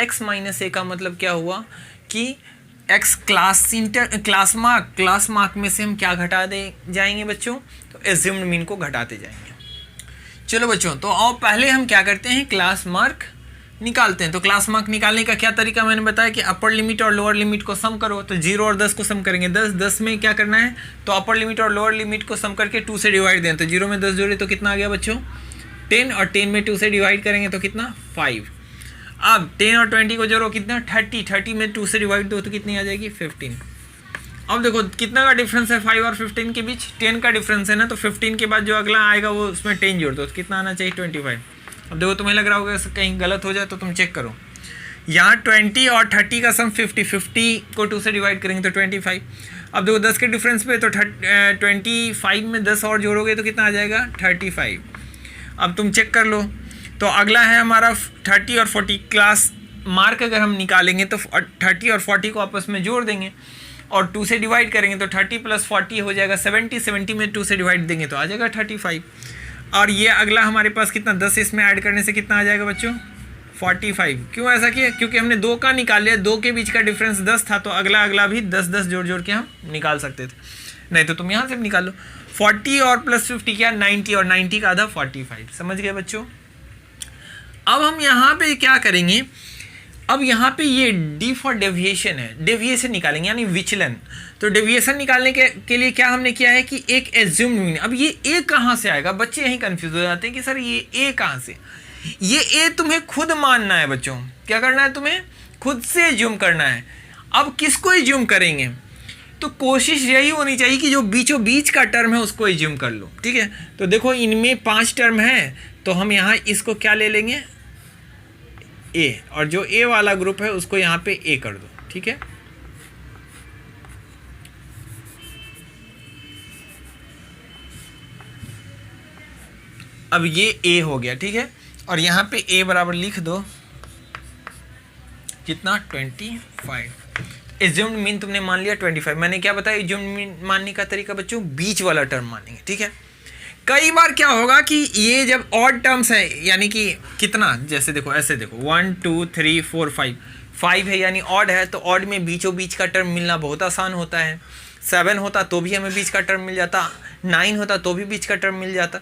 x माइनस ए का मतलब क्या हुआ कि x क्लास मार्क में से हम क्या घटा दे जाएंगे बच्चों, तो एज्यूम्ड मीन को घटाते जाएंगे। चलो बच्चों, तो और पहले हम क्या करते हैं, क्लास मार्क निकालते हैं। तो क्लास मार्क निकालने का क्या तरीका मैंने बताया कि अपर लिमिट और लोअर लिमिट को सम करो। तो 0 और 10 को सम करेंगे, 10 में क्या करना है, तो अपर लिमिट और लोअर लिमिट को सम करके 2 से डिवाइड दें। तो 0 में 10 जोड़े तो कितना आ गया बच्चों 10, और 10 में 2 से डिवाइड करेंगे तो कितना 5। अब 10 और 20 को जोड़ो कितना 30 में 2 से डिवाइड दो तो कितनी आ जाएगी 15। अब देखो कितना का डिफरेंस है 5 और 15 के बीच, 10 का डिफरेंस है ना, तो 15 के बाद जो अगला आएगा वो उसमें 10 जोड़ दो तो कितना आना चाहिए 25। अब देखो तुम्हें लग रहा होगा कहीं गलत हो जाए तो तुम चेक करो, यहाँ 20 और 30 का सम 50 को 2 से डिवाइड करेंगे तो 25। अब देखो 10 के डिफरेंस पे तो 25 में 10 और जोड़ोगे तो कितना आ जाएगा 35। अब तुम चेक कर लो, तो अगला है हमारा 30 और 40। क्लास मार्क अगर हम निकालेंगे तो 30 और 40 को आपस में जोड़ देंगे और 2 से डिवाइड करेंगे तो 30 + 40 हो जाएगा 70 में 2 से डिवाइड देंगे तो आ जाएगा 35। और ये अगला हमारे पास कितना 10 इसमें ऐड करने से कितना आ जाएगा बच्चों 45। क्यों ऐसा किया, क्योंकि हमने 2 का निकाल लिया, 2 के बीच का डिफरेंस 10 था, तो अगला भी 10 जोड़ के हम निकाल सकते थे। नहीं तो तुम यहाँ से निकाल लो 40 और +50 क्या 90, और 90 का आधा 45। समझ गए बच्चों। अब हम यहाँ पे क्या करेंगे, अब यहाँ पे ये डी फॉर डेविएशन है, डेविएशन निकालेंगे यानी विचलन। तो डेविएशन निकालने के लिए क्या हमने किया है कि एक एज्यूम्ड मीन। अब ये ए कहाँ से आएगा, बच्चे यहीं कंफ्यूज हो जाते हैं कि सर ये ए कहाँ से। ये ए तुम्हें खुद मानना है बच्चों, क्या करना है तुम्हें खुद से एज्यूम करना है। अब किसको एज्यूम करेंगे, तो कोशिश यही होनी चाहिए कि जो बीचों बीच का टर्म है उसको एज्यूम कर लो। ठीक है, तो देखो इनमें 5 टर्म है तो हम यहाँ इसको क्या ले लेंगे ए, और जो ए वाला ग्रुप है उसको यहाँ पे ए कर दो। ठीक है, अब ये ए हो गया। ठीक है, और यहाँ पे ए बराबर लिख दो कितना 25। एज्यूम्ड मीन तुमने मान लिया 25। मैंने क्या बताया एज्यूम्ड मीन मानने का तरीका बच्चों, बीच वाला टर्म मानेंगे। ठीक है, कई बार क्या होगा कि ये जब ऑड टर्म्स है यानी कि कितना, जैसे देखो ऐसे देखो 1 2 3 4 5 है यानी ऑड है, तो ऑड में बीचों बीच का टर्म मिलना बहुत आसान होता है। 7 होता तो भी हमें बीच का टर्म मिल जाता, 9 होता तो भी बीच का टर्म मिल जाता,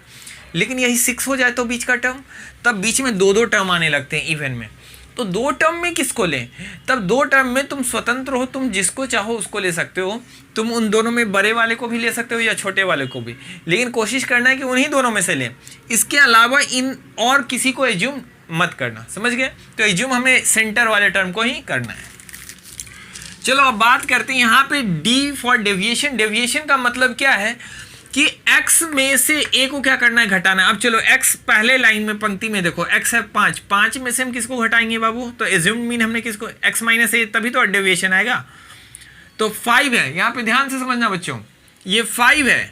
लेकिन यही 6 हो जाए तो बीच का टर्म, तब बीच में 2 टर्म आने लगते हैं इवन में। तो 2 टर्म में किसको लें, तब 2 टर्म में तुम स्वतंत्र हो, तुम जिसको चाहो उसको ले सकते हो। तुम उन दोनों में बड़े वाले को भी ले सकते हो या छोटे वाले को भी, लेकिन कोशिश करना है कि उन्हीं दोनों में से लें। इसके अलावा इन और किसी को एज्यूम मत करना, समझ गए। तो एज्यूम हमें सेंटर वाले टर्म को ही करना है। चलो अब बात करते हैं यहाँ पे डी फॉर डेविएशन। डेविएशन का मतलब क्या है कि x में से a को क्या करना है घटाना है। अब चलो x पहले लाइन में पंक्ति में देखो x है 5 में से हम किसको घटाएंगे बाबू, तो एज्यूम्ड मीन हमने किसको x - a, तभी तो डेविएशन आएगा। तो 5 है, यहाँ पे ध्यान से समझना बच्चों, ये 5 है।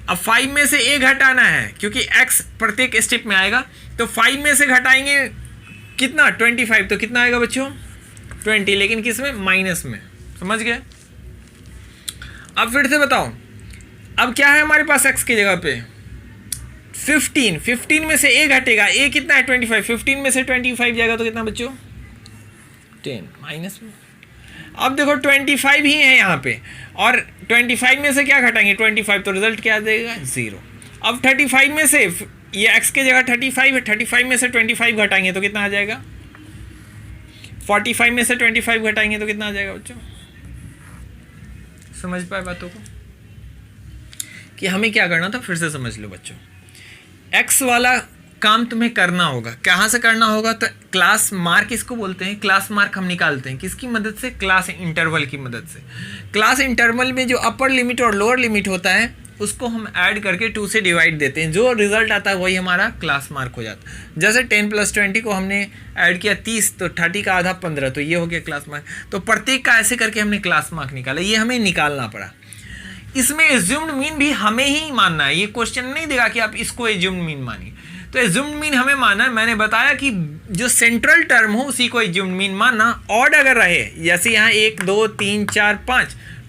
अब 5 में से a घटाना है क्योंकि x प्रत्येक स्टेप में आएगा, तो 5 में से घटाएंगे कितना 25, तो कितना आएगा बच्चों 20, लेकिन किस में माइनस में। समझ गए। अब फिर से बताओ, अब क्या है हमारे पास x की जगह पे 15 में से a घटेगा, a कितना है 25, 15 में से 25 जाएगा तो कितना बच्चों 10 माइनस में। अब देखो 25 ही है यहाँ पे, और 25 में से क्या घटाएंगे 25, तो रिजल्ट क्या देगा 0। अब 35 में से ये x की जगह 35 है, 35 में से 25 घटाएंगे तो कितना आ जाएगा 45 में से 25 घटाएंगे तो कितना आ जाएगा बच्चों। समझ पाए बातों को कि हमें क्या करना था, फिर से समझ लो बच्चों। x वाला काम तुम्हें करना होगा, कहाँ से करना होगा, तो क्लास मार्क इसको बोलते हैं। क्लास मार्क हम निकालते हैं किसकी मदद से, क्लास इंटरवल की मदद से। क्लास इंटरवल में जो अपर लिमिट और लोअर लिमिट होता है उसको हम ऐड करके 2 से डिवाइड देते हैं, जो रिजल्ट आता है वही हमारा क्लास मार्क हो जाता है। जैसे 10 + 20 को हमने ऐड किया 30, तो 30 का आधा 15, तो ये हो गया क्लास मार्क। तो प्रत्येक का ऐसे करके हमने क्लास मार्क निकाला, ये हमें निकालना पड़ा। इसमें एज्यूम्ड मीन भी हमें ही मानना है, ये क्वेश्चन नहीं देगा कि आप इसको एज्यूम्ड मीन मानिए। तो एज्यूम्ड मीन हमें मानना है। मैंने बताया कि जो सेंट्रल टर्म हो उसी को एज्यूम्ड मीन मानना। ऑड अगर रहे, जैसे यहाँ 1 2 3 4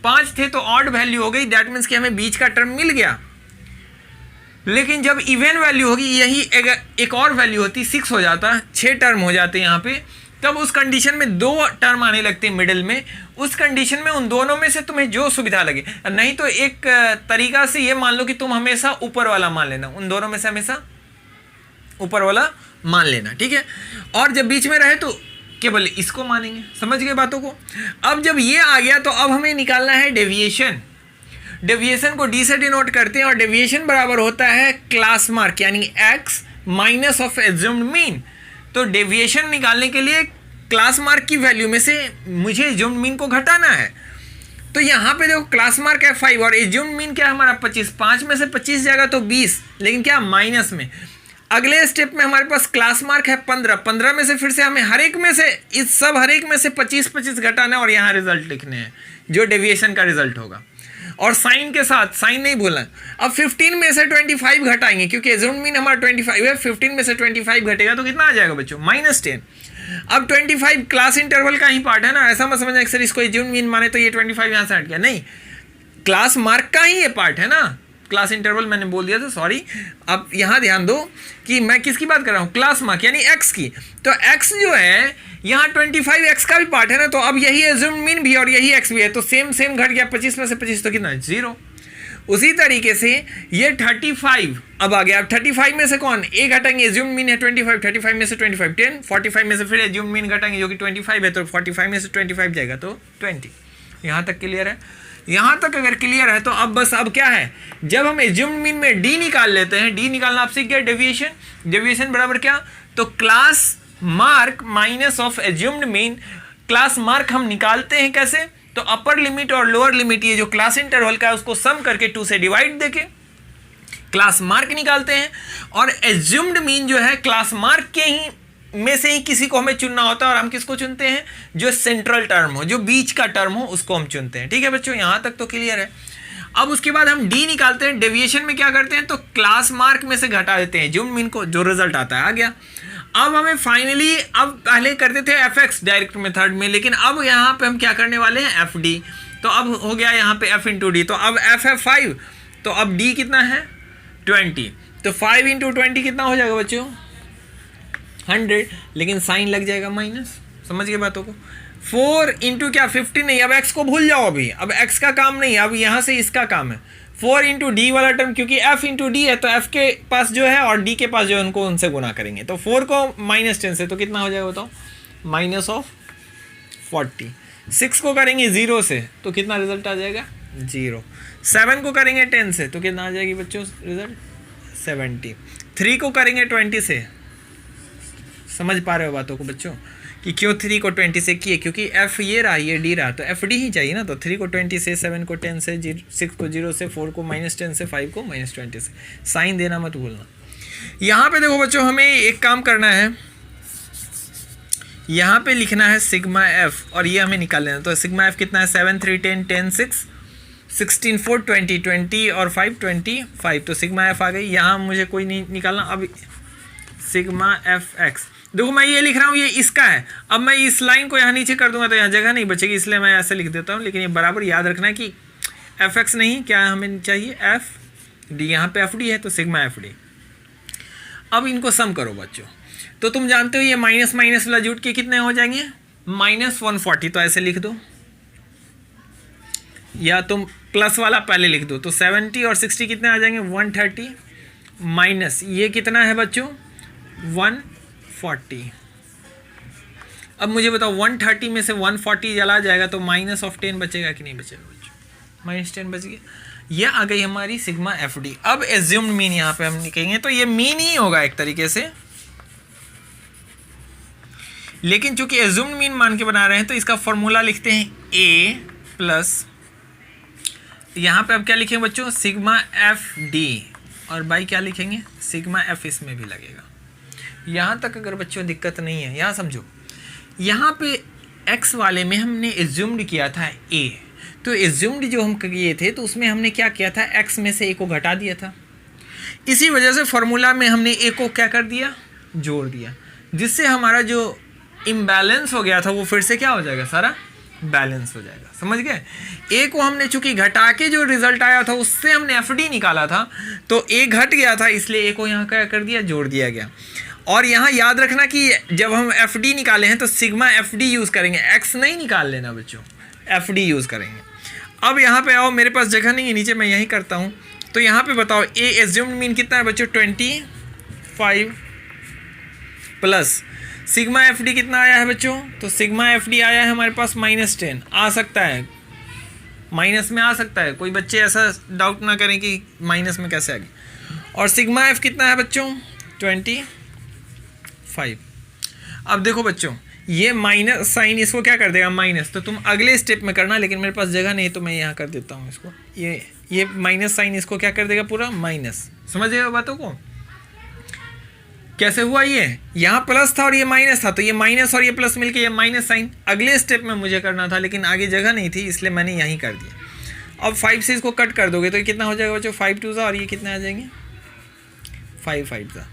5 थे तो ऑड वैल्यू हो गई, दैट मीन्स कि हमें बीच का टर्म मिल गया। लेकिन जब इवन वैल्यू होगी, यही एक और वैल्यू होती 6 हो जाता, 6 टर्म हो जाते यहाँ पे, तब उस कंडीशन में 2 टर्म आने लगते हैं मिडिल में। उस कंडीशन में उन दोनों में से तुम्हें जो सुविधा लगे, नहीं तो एक तरीका से ये मान लो कि तुम हमेशा ऊपर वाला मान लेना, उन दोनों में से हमेशा ऊपर वाला मान लेना, ठीक है। और जब बीच में रहे तो केवल इसको मानेंगे, समझ गए बातों को। अब जब ये आ गया तो अब हमें निकालना है डेविएशन। डेविएशन को डी से डिनोट करते हैं और डेविएशन बराबर होता है क्लास मार्क यानी x minus of assumed mean. तो डेविएशन निकालने के लिए क्लास मार्क की वैल्यू में से मुझे एज्यूम्ड मीन को घटाना है। तो यहाँ पे देखो क्लास मार्क है 5 और एज्यूम्ड मीन क्या है हमारा 25, 5 में से 25 जाएगा तो 20, लेकिन क्या माइनस में। अगले स्टेप में हमारे पास क्लास मार्क है 15, 15 में से फिर से हमें हर एक में से इस सब हर एक में से 25 घटाना है और यहाँ रिजल्ट लिखने हैं जो डेविएशन का रिजल्ट होगा। और साइन के साथ, साइन नहीं भूलना। अब 15 में से 25 घटाएंगे क्योंकि एज्यूम्ड मीन हमारा 25 है, 15 में से 25 घटेगा तो कितना आ जाएगा बच्चों -10। अब 25 क्लास इंटरवल का ही पार्ट है ना, ऐसा मत समझना सर इसको एज्यूम्ड मीन माने तो ये 25 यहाँ से हट गया, नहीं, क्लास मार्क का ही ये पार्ट है ना। क्लास इंटरवल मैंने बोल दिया था, सॉरी। अब यहाँ ध्यान दो कि मैं किसकी बात कर रहा हूँ, क्लास मार्क यानी x की। तो x जो है यहाँ 25 x का भी पार्ट है ना, तो अब यही एज्यूम्ड मीन भी और यही x भी है, तो सेम सेम घट गया। 25 में से 25 तो कितना 0। उसी तरीके से ये 35 अब आ गया। अब 35 में से कौन a घटाएंगे, एज्यूम्ड मीन है 25, 35 में से 25 10, 45 में से फिर एज्यूम्ड मीन घटाएंगे जो कि 25 है, तो 45 में से 25 जाएगा तो 20। यहाँ तक क्लियर है? यहाँ तक अगर क्लियर है तो अब बस अब क्या है, जब हम एज्यूम्ड मीन में d निकाल लेते हैं, d निकालना आप सीख गए, डेविएशन। डेविएशन बराबर क्या, तो class mark minus of assumed mean. Class mark हम निकालते हैं कैसे, तो अपर लिमिट और लोअर लिमिट ये जो क्लास इंटरवल का है उसको सम करके 2 से डिवाइड देके क्लास मार्क निकालते हैं। और एज्यूम्ड मीन जो है क्लास मार्क के ही में से ही किसी को हमें चुनना होता है और हम किसको चुनते हैं, जो सेंट्रल टर्म हो, जो बीच का टर्म हो उसको हम चुनते हैं। ठीक है बच्चों, यहां तक तो क्लियर है। अब उसके बाद हम डी निकालते हैं। डेविएशन में क्या करते हैं, तो क्लास मार्क में से घटा देते हैं एज्यूम्ड मीन को, जो रिजल्ट आता है आ गया। अब हमें फाइनली, अब पहले करते थे fx डायरेक्ट मेथड में, लेकिन अब यहाँ पे हम क्या करने वाले हैं fd। तो अब हो गया यहाँ पे f इंटू डी, तो अब f है 5, तो अब d कितना है 20, तो 5 इंटू 20 कितना हो जाएगा बच्चों 100, लेकिन साइन लग जाएगा माइनस। समझ गए बातों को। 4 इंटू क्या 50 नहीं, अब x को भूल जाओ, अभी अब x का काम नहीं, अब यहाँ से इसका काम है। 4 इंटू डी वाला टर्म, क्योंकि f इंटू डी है तो f के पास जो है और d के पास जो है उनको उनसे गुना करेंगे। तो 4 को -10 से तो कितना हो जाएगा बताओ, -40। 6 को करेंगे 0 से तो कितना रिजल्ट आ जाएगा 0। 7 को करेंगे 10 से तो कितना आ जाएगी बच्चों रिजल्ट 70। 3 को करेंगे 20 से, समझ पा रहे हो बातों को बच्चं कि क्यों 3 को 20 से किए, क्योंकि f ये रहा ये d रहा, तो fd ही चाहिए ना। तो 3 को 20 से, 7 को 10 से, 6 को 0 से, 4 को -10 से, 5 को -20 से। साइन देना मत भूलना। यहाँ पे देखो बच्चों, हमें एक काम करना है, यहाँ पे लिखना है सिग्मा f और ये हमें निकाल लेना। तो सिग्मा f कितना है 7 3 10 10 6 16 4 20 20 और 5 25। तो सिग्मा f आ गई। यहाँ मुझे कोई नहीं निकालना। अब सिग्मा fx देखो, मैं ये लिख रहा हूँ, ये इसका है। अब मैं इस लाइन को यहाँ नीचे कर दूंगा तो यहाँ जगह नहीं बचेगी, इसलिए मैं ऐसे लिख देता हूँ। लेकिन ये बराबर याद रखना है कि fx नहीं, क्या हमें चाहिए fd। यहाँ पे fd है तो सिग्मा fd। अब इनको सम करो बच्चों। तो तुम जानते हो ये माइनस माइनस वाला जुट के कितने हो जाएंगे -140। तो ऐसे लिख दो, या तुम प्लस वाला पहले लिख दो। तो 70 और 60 कितने आ जाएंगे 130, माइनस ये कितना है बच्चों 140। अब मुझे बताओ 130 में से 140 जला जाएगा तो -10 बचेगा कि नहीं बचेगा बच्चों, -10 बच गया। ये आ गई हमारी सिग्मा fd। अब एज्यूम्ड मीन यहाँ पे हम लिखेंगे तो ये मीन ही होगा एक तरीके से, लेकिन चूंकि एज्यूम्ड मीन मान के बना रहे हैं तो इसका फॉर्मूला लिखते हैं a प्लस, यहाँ पे अब क्या लिखेंगे बच्चों सिग्मा fd, और बाई क्या लिखेंगे सिग्मा f, इसमें भी लगेगा। यहाँ तक अगर बच्चों दिक्कत नहीं है, यहाँ समझो, यहाँ पे x वाले में हमने एज्यूम्ड किया था a, तो एज्यूम्ड जो हम किए थे तो उसमें हमने क्या किया था x में से a को घटा दिया था। इसी वजह से फॉर्मूला में हमने a को क्या कर दिया जोड़ दिया, जिससे हमारा जो इम्बैलेंस हो गया था वो फिर से क्या हो जाएगा सारा बैलेंस हो जाएगा। समझ गए। a को हमने चूंकि घटा के जो रिजल्ट आया था उससे हमने fd निकाला था, तो a घट गया था इसलिए a को यहाँ क्या कर दिया जोड़ दिया गया। और यहाँ याद रखना कि जब हम fd निकाले हैं तो सिग्मा fd यूज़ करेंगे, x नहीं निकाल लेना बच्चों, fd यूज़ करेंगे। अब यहाँ पे आओ, मेरे पास जगह नहीं है नीचे, मैं यही करता हूँ। तो यहाँ पे बताओ a एज्यूम्ड मीन कितना है बच्चों 25 प्लस सिग्मा एफ डी कितना आया है बच्चों, तो सिग्मा एफ डी आया है हमारे पास -10, आ सकता है माइनस में, आ सकता है, कोई बच्चे ऐसा डाउट ना करें कि माइनस में कैसे आ गए। और सिग्मा एफ कितना है बच्चों 25। अब देखो बच्चों ये माइनस साइन इसको क्या कर देगा माइनस, तो तुम अगले स्टेप में करना, लेकिन मेरे पास जगह नहीं तो मैं यहाँ कर देता हूँ इसको, ये माइनस साइन इसको क्या कर देगा पूरा माइनस, समझ गए बातों को कैसे हुआ। ये यहाँ प्लस था और ये माइनस था, तो ये माइनस और ये प्लस मिलके ये माइनस साइन अगले स्टेप में मुझे करना था, लेकिन आगे जगह नहीं थी इसलिए मैंने यहीं कर दिया। अब 5 से इसको कट कर दोगे तो ये कितना हो जाएगा बच्चों 5 2 और ये कितने आ जाएंगे 5 5 था।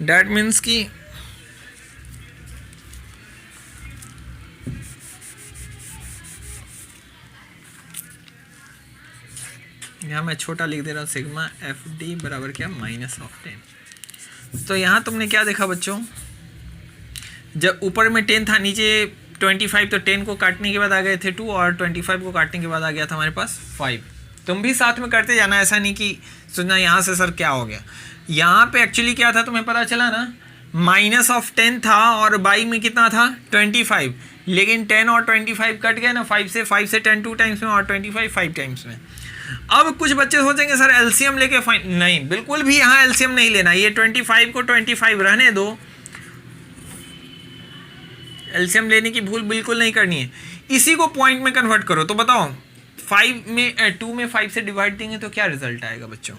डैट मीन्स कि यहाँ मैं छोटा लिख दे रहा हूँ सिग्मा एफ डी बराबर क्या -10। तो यहाँ तुमने क्या देखा बच्चों, जब ऊपर में 10 था नीचे 25, तो 10 को काटने के बाद आ गए थे 2 और 25 को काटने के बाद आ गया था हमारे पास 5। तुम भी साथ में करते जाना, ऐसा नहीं कि सुनना यहाँ से सर क्या हो गया। यहाँ पे एक्चुअली क्या था तुम्हें पता चला ना, -10 था और बाई में कितना था 25, लेकिन 10 और 25 कट गए ना 5 से 10 2 टाइम्स में और 25 5 टाइम्स में। अब कुछ बच्चे सोचेंगे सर एलसीएम लेके फाइन, नहीं बिल्कुल भी यहाँ एलसीएम नहीं लेना, ये 25 को 25 रहने दो, एलसीएम लेने की भूल बिल्कुल नहीं करनी है, इसी को पॉइंट में कन्वर्ट करो। तो बताओ 2 में 5 से डिवाइड देंगे तो क्या रिजल्ट आएगा बच्चों,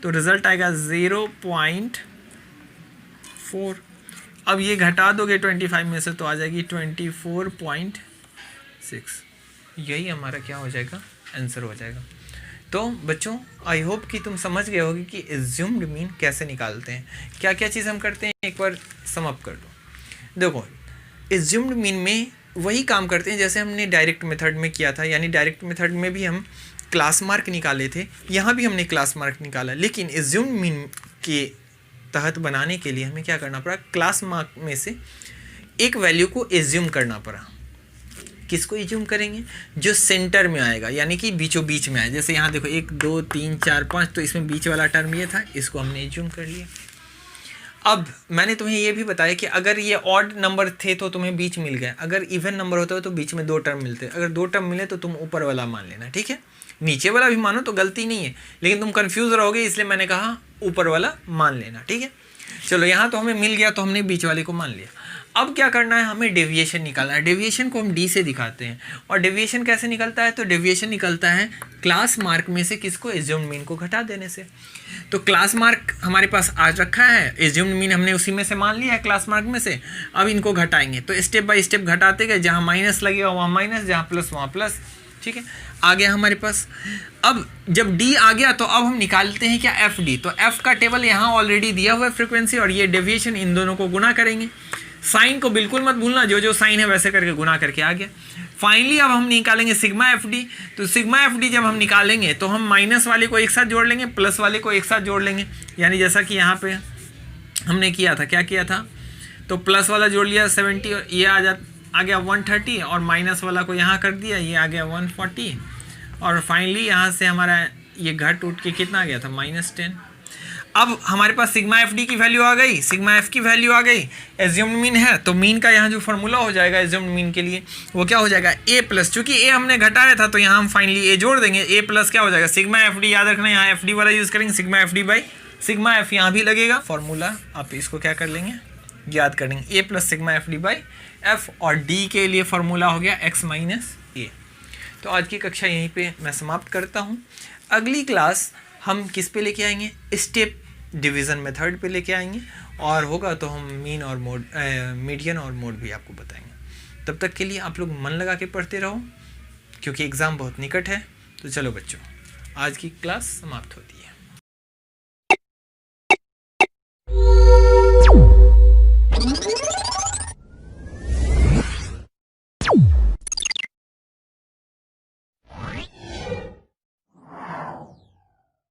तो रिजल्ट आएगा 0.4। अब ये घटा दोगे 25 में से तो आ जाएगी 24.6, यही हमारा क्या हो जाएगा आंसर हो जाएगा। तो बच्चों आई होप कि तुम समझ गए होगे कि एज्यूम्ड मीन कैसे निकालते हैं, क्या क्या चीज़ हम करते हैं, एक बार सम अप कर दो। देखो एज्यूम्ड मीन में वही काम करते हैं जैसे हमने डायरेक्ट मेथड में किया था, यानी डायरेक्ट मेथड में भी हम क्लास मार्क निकाले थे, यहाँ भी हमने क्लास मार्क निकाला, लेकिन एज्यूम्ड मीन के तहत बनाने के लिए हमें क्या करना पड़ा, क्लास मार्क में से एक वैल्यू को एज्यूम करना पड़ा। किसको एज्यूम करेंगे, जो सेंटर में आएगा, यानी कि बीचों बीच में आए। जैसे यहाँ देखो 1 2 3 4 5, तो इसमें बीच वाला टर्म ये था, इसको हमने एज्यूम कर लिया। अब मैंने तुम्हें ये भी बताया कि अगर ये ऑड नंबर थे तो तुम्हें बीच मिल गया, अगर इवन नंबर होता है तो बीच में 2 टर्म मिलते, अगर 2 टर्म मिले तो तुम ऊपर वाला मान लेना, ठीक है, नीचे वाला भी मानो तो गलती नहीं है, लेकिन तुम कंफ्यूज रहोगे इसलिए मैंने कहा ऊपर वाला मान लेना, ठीक है। चलो यहाँ तो हमें मिल गया तो हमने बीच वाले को मान लिया। अब क्या करना है, हमें डेविएशन निकालना है। डेविएशन को हम डी से दिखाते हैं, और डेविएशन कैसे निकलता है, तो डेविएशन निकलता है क्लास मार्क में से किसको, एज्यूम्ड मीन को घटा देने से। तो क्लास मार्क हमारे पास आज रखा है, एज्यूम्ड मीन हमने उसी में से मान लिया है क्लास मार्क में से। अब इनको घटाएंगे तो स्टेप बाय स्टेप घटाते गए, जहाँ माइनस लगेगा वहाँ माइनस, जहाँ प्लस वहाँ प्लस, ठीक है, आ गया हमारे पास। अब जब डी आ गया तो अब हम निकालते हैं क्या, एफ डी। तो एफ का टेबल यहाँ ऑलरेडी दिया हुआ है फ्रीक्वेंसी, और ये डेविएशन इन दोनों को गुना करेंगे। साइन को बिल्कुल मत भूलना, जो जो साइन है वैसे करके गुना करके आ गया। फाइनली अब हम निकालेंगे सिग्मा एफ डी। तो सिग्मा एफ डी जब हम निकालेंगे तो हम माइनस वाले को एक साथ जोड़ लेंगे, प्लस वाले को एक साथ जोड़ लेंगे, यानी जैसा कि यहाँ पे हमने किया था, क्या किया था, तो प्लस वाला जोड़ लिया 70, और ये आ गया 130, और माइनस वाला को यहाँ कर दिया, ये आ गया 140, और फाइनली यहाँ से हमारा ये घट उठ के कितना आ गया था -10। अब हमारे पास सिग्मा एफ डी की वैल्यू आ गई, सिग्मा एफ की वैल्यू आ गई, एज्यूम्ड मीन है, तो मीन का यहाँ जो फॉर्मूला हो जाएगा एज्यूम्ड मीन के लिए वो क्या हो जाएगा, ए प्लस, चूंकि ए हमने घटाया था तो यहाँ हम फाइनली ए जोड़ देंगे, ए प्लस क्या हो जाएगा सिग्मा एफ डी, याद रखना यहाँ एफ डी वाला यूज़ करेंगे, sigma F D by sigma F यहाँ भी लगेगा, फॉर्मूला आप इसको क्या कर लेंगे याद कर लेंगे, A plus sigma F D by F, और डी के लिए फॉर्मूला हो गया एक्स माइनस ए। तो आज की कक्षा यहीं पे मैं समाप्त करता हूँ। अगली क्लास हम किस पे लेके आएंगे, स्टेप डिवीज़न मेथड पे लेके आएंगे, और होगा तो हम मीन और मोड, मीडियन और मोड भी आपको बताएंगे। तब तक के लिए आप लोग मन लगा के पढ़ते रहो, क्योंकि एग्ज़ाम बहुत निकट है। तो चलो बच्चों, आज की क्लास समाप्त होती है।